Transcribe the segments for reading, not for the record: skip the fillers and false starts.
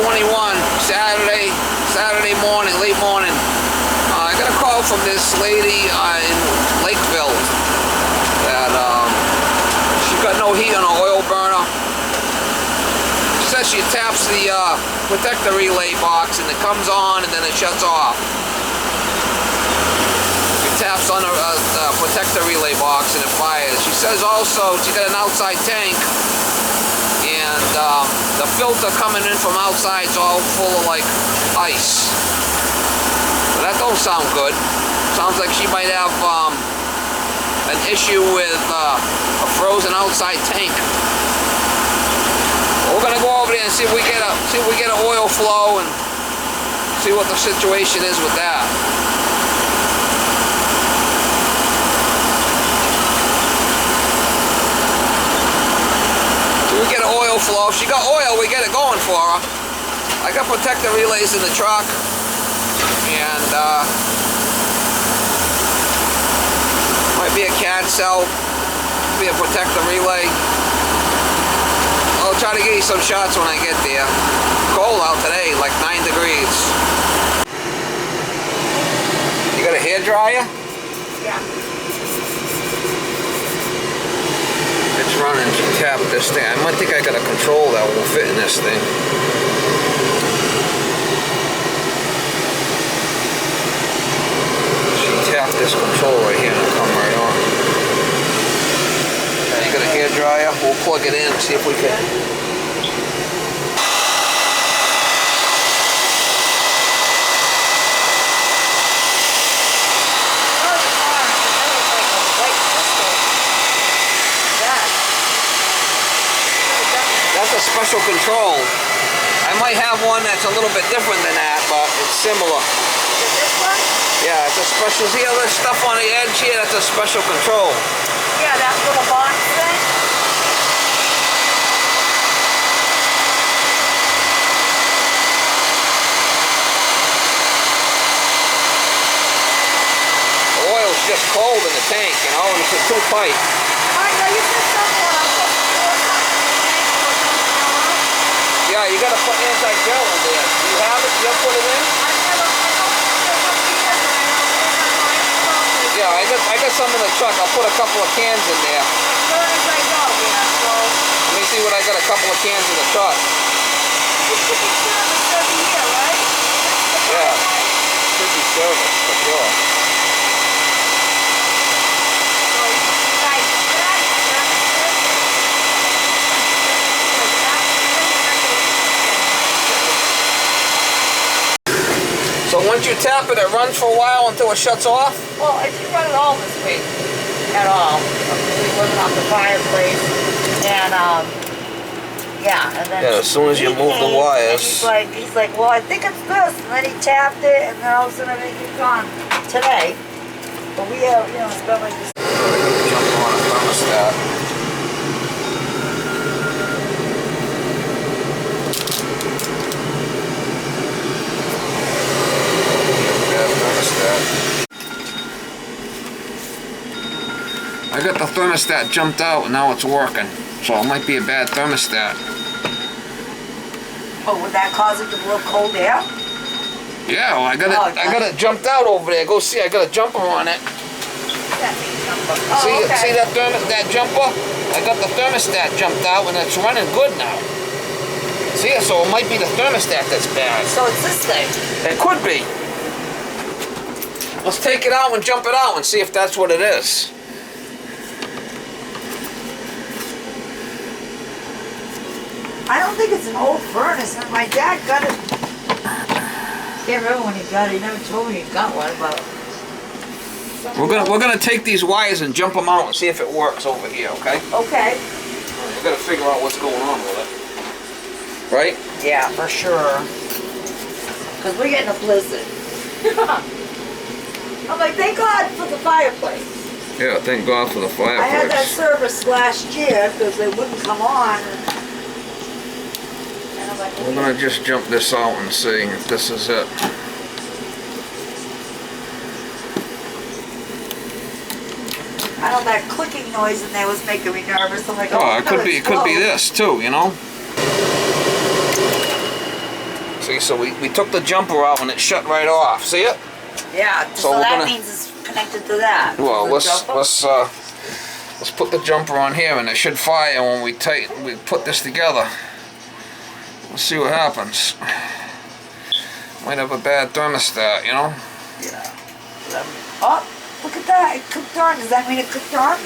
11:21, Saturday morning, late morning. I got a call from this lady in Lakeville that she's got no heat on her oil burner. She says she taps the protector relay box and it comes on and then it shuts off. She taps on the protector relay box and it fires. She says also she got an outside tank and the filter coming in from outside is all full of like ice. But that don't sound good. Sounds like she might have an issue with a frozen outside tank. Well, we're gonna go over there and see if we get an oil flow and see what the situation is with that. We get an oil flow. If she got oil, we get it going for her. I got protector relays in the truck, and might be a CAD cell, be a protector relay. I'll try to get you some shots when I get there. Cold out today, like 9 degrees. You got a hair dryer? Yeah. It's running. She tapped this thing. I might think I got a control that will fit in this thing. She tapped this control right here and it'll come right on. Okay, you got a hair dryer? We'll plug it in and see if we can. That's a special control. I might have one that's a little bit different than that, but it's similar. Is this one? Yeah, it's a special. See all this stuff on the edge here? That's a special control. Yeah, that little box thing. The oil's just cold in the tank, you know, and it's too tight. Alright, now you said something. Yeah, you gotta put anti-gel in there. Do you have it? You put it in? Yeah, I got some in the truck. I'll put a couple of cans in there. As soon as I go, yeah, so. Let me see what I got. A couple of cans in the truck. It should be serviced every year, right? Yeah, should be serviced for sure. So once you tap it, it runs for a while until it shuts off? Well, I didn't run it all this week at all. It wasn't off the fireplace. And, yeah. And then yeah, as soon as you move the wires. He's like, well, I think it's this. And then he tapped it, and then all of a sudden everything's gone today. But we have, it's been like this. Jump on a thermostat. I got the thermostat jumped out and now it's working. So it might be a bad thermostat. Oh, would that cause it to blow cold air? Yeah, well, I got it jumped out over there. Go see, I got a jumper on it. Oh, okay. See that jumper? I got the thermostat jumped out and it's running good now. See, so it might be the thermostat that's bad. So it's this thing? It could be. Let's take it out and jump it out and see if that's what it is. I don't think it's an old furnace. My dad got it. Can't remember when he got it. He never told me he got one, but we're gonna take these wires and jump them out and see if it works over here, okay? Okay. We gotta figure out what's going on with it. Right? Yeah, for sure. Cause we're getting a blizzard. I'm like, thank God for the fireplace. Yeah, thank God for the fireplace. I had that service last year because they wouldn't come on. And I'm like, we're gonna just jump this out and see if this is it. I know that clicking noise in there was making me nervous. I'm like, oh, it could be this too, you know. See, so we took the jumper out and it shut right off. See it? Yeah, So so we're that gonna- means it's connected to that. Well, The jumper? let's put the jumper on here, and it should fire when we put this together. Let's see what happens. Might have a bad thermostat, you know? Yeah. Oh, look at that. It cooked on. Does that mean it cooked on?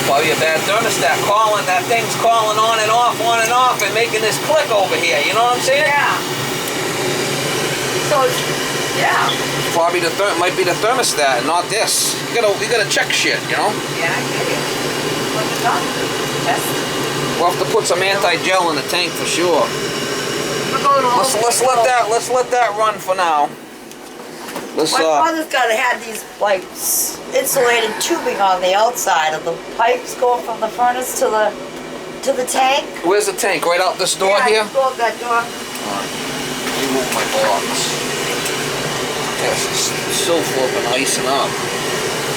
Probably a bad thermostat calling. That thing's calling on and off, and making this click over here. You know what I'm saying? Yeah. So, yeah. Probably might be the thermostat, not this. You gotta check shit, you know. Yeah, I get it. Put it on. Test it. We'll have to put some anti-gel in the tank for sure. Let's let that run for now. My father's got had these like insulated tubing on the outside of the pipes going from the furnace to the tank. Where's the tank? Right out this door here? Yeah, go out that door. Remove my box. Yes, it's so flipping icing up.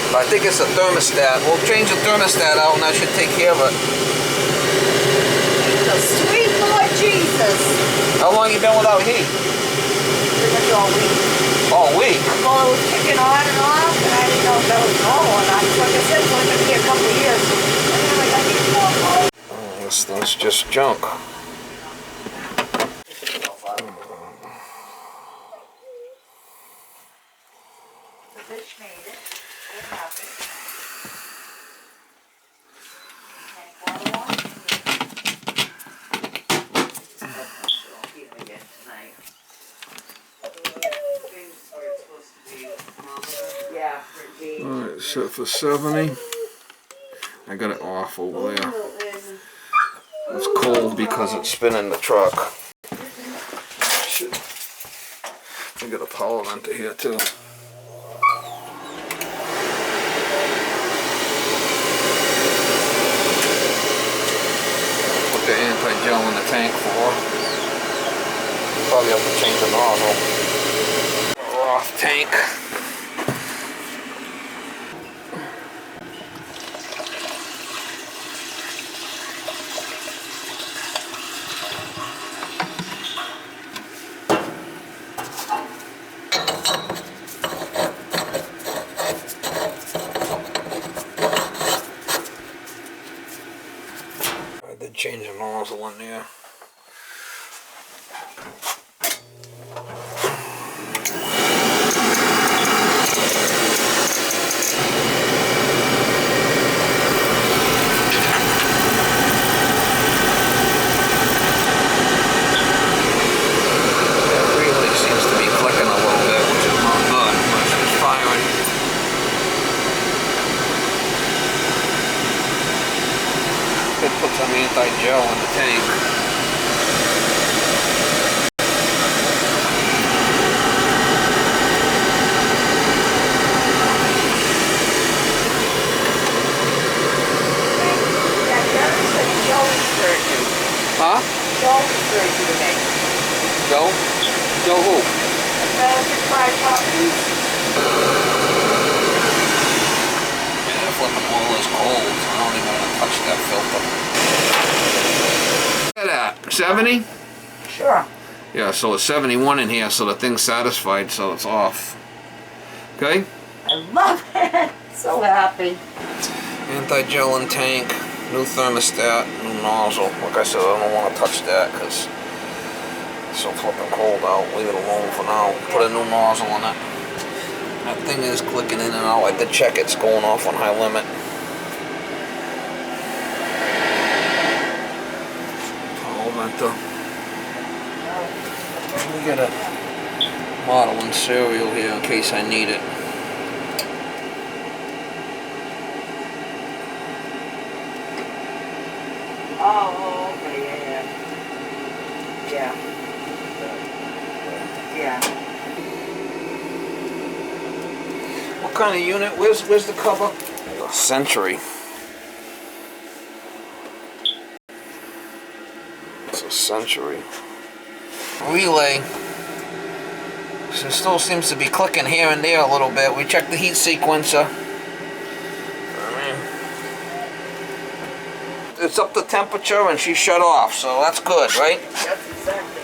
But I think it's a thermostat. We'll change the thermostat out and that should take care of it. The sweet Lord Jesus. How long you been without heat? Pretty much all week. All week. Well, it was kicking on and off, and I didn't know if that was normal or not. Like I said, it's only been here a couple of years. And then I'm like, I need more cold. That's just junk. The bitch made it. It happened. Tank water wash. I'll eat them again tonight. Yeah, for G. Alright, set for 70. I got it off over there. It's cold because it's spinning the truck. I got a power vent here too. Put the anti-gel in the tank for. Probably have to change the nozzle. Off tank. I did change the nozzle in there. Put some anti-gel in the tank. Huh? Joe referred you to me. Joe? Joe who? American Fried Properties. Yeah, the flipping oil is cold. I don't even want to touch that filter. Look at that. 70? Sure. Yeah, so it's 71 in here, so the thing's satisfied, so it's off. Okay? I love it. So happy. Anti-gel in tank, new thermostat, new nozzle. Like I said, I don't want to touch that because it's so flipping cold out. Leave it alone for now. Put a new nozzle in it. That thing is clicking in and out. I did check it's going off on high limit. Power venter. We got a bottle and cereal here in case I need it. Oh, okay, yeah. Yeah. Yeah. What kind of unit? Where's the cover? Century. It's a Century. Relay. So it still seems to be clicking here and there a little bit. We checked the heat sequencer. It's up to temperature and she shut off, so that's good, right? That's exactly